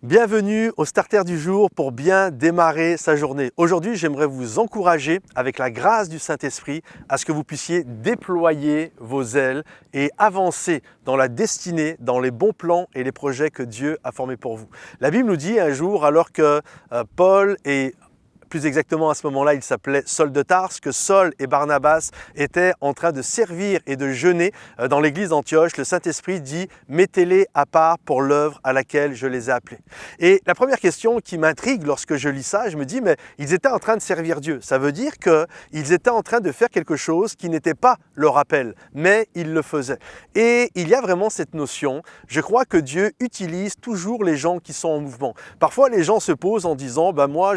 Bienvenue au Starter du jour pour bien démarrer sa journée. Aujourd'hui, j'aimerais vous encourager avec la grâce du Saint-Esprit à ce que vous puissiez déployer vos ailes et avancer dans la destinée, dans les bons plans et les projets que Dieu a formés pour vous. La Bible nous dit un jour, alors que Paul et plus exactement à ce moment-là, il s'appelait Saul de Tarse, que Saul et Barnabas étaient en train de servir et de jeûner dans l'église d'Antioche. Le Saint-Esprit dit « Mettez-les à part pour l'œuvre à laquelle je les ai appelés ». Et la première question qui m'intrigue lorsque je lis ça, je me dis « Mais ils étaient en train de servir Dieu ». Ça veut dire qu'ils étaient en train de faire quelque chose qui n'était pas leur appel, mais ils le faisaient. Et il y a vraiment cette notion, je crois que Dieu utilise toujours les gens qui sont en mouvement. Parfois, les gens se posent en disant « Moi,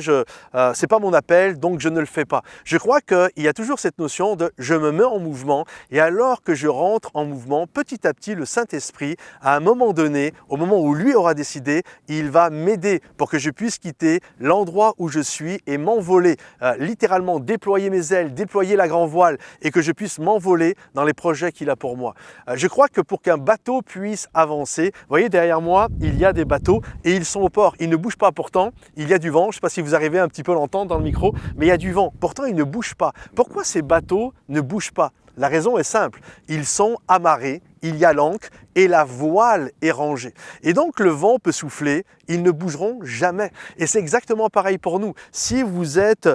c'est pas mon appel, donc je ne le fais pas ». Je crois qu'il y a toujours cette notion de je me mets en mouvement et alors que je rentre en mouvement, petit à petit, le Saint-Esprit, à un moment donné, au moment où lui aura décidé, il va m'aider pour que je puisse quitter l'endroit où je suis et m'envoler, littéralement déployer mes ailes, déployer la grand voile et que je puisse m'envoler dans les projets qu'il a pour moi. Je crois que pour qu'un bateau puisse avancer, vous voyez derrière moi, il y a des bateaux et ils sont au port. Ils ne bougent pas pourtant, il y a du vent, je ne sais pas si vous arrivez un petit peu à l'entendre dans le micro, mais il y a du vent. Pourtant, ils ne bougent pas. Pourquoi ces bateaux ne bougent pas ? La raison est simple, ils sont amarrés, il y a l'ancre et la voile est rangée. Et donc le vent peut souffler, ils ne bougeront jamais. Et c'est exactement pareil pour nous. Si vous êtes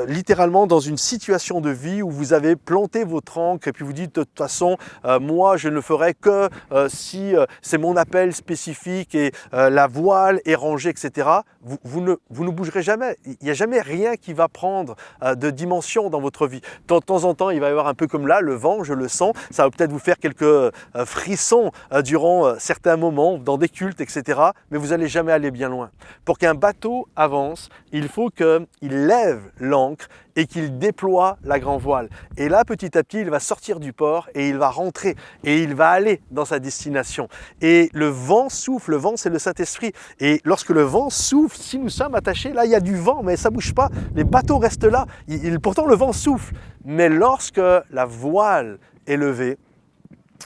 littéralement dans une situation de vie où vous avez planté votre ancre et puis vous dites de toute façon, moi je ne le ferai que si c'est mon appel spécifique et la voile est rangée, etc., vous ne bougerez jamais. Il n'y a jamais rien qui va prendre de dimension dans votre vie. De temps en temps, il va y avoir un peu comme là, le vent, je le sens, ça va peut-être vous faire quelques frissons durant certains moments, dans des cultes, etc. Mais vous n'allez jamais aller bien loin. Pour qu'un bateau avance, il faut qu'il lève l'ancre et qu'il déploie la grand voile. Et là, petit à petit, il va sortir du port et il va rentrer et il va aller dans sa destination. Et le vent souffle, le vent c'est le Saint-Esprit. Et lorsque le vent souffle, si nous sommes attachés, là il y a du vent, mais ça ne bouge pas, les bateaux restent là. Pourtant le vent souffle. Mais lorsque la voile est levée,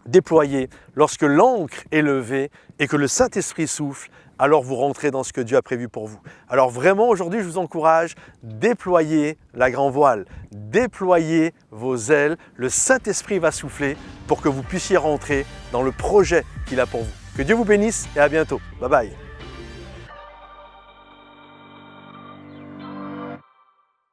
déployée, lorsque l'ancre est levée et que le Saint-Esprit souffle, alors vous rentrez dans ce que Dieu a prévu pour vous. Alors vraiment, aujourd'hui, je vous encourage, déployez la grand voile, déployez vos ailes, le Saint-Esprit va souffler pour que vous puissiez rentrer dans le projet qu'il a pour vous. Que Dieu vous bénisse et à bientôt. Bye bye.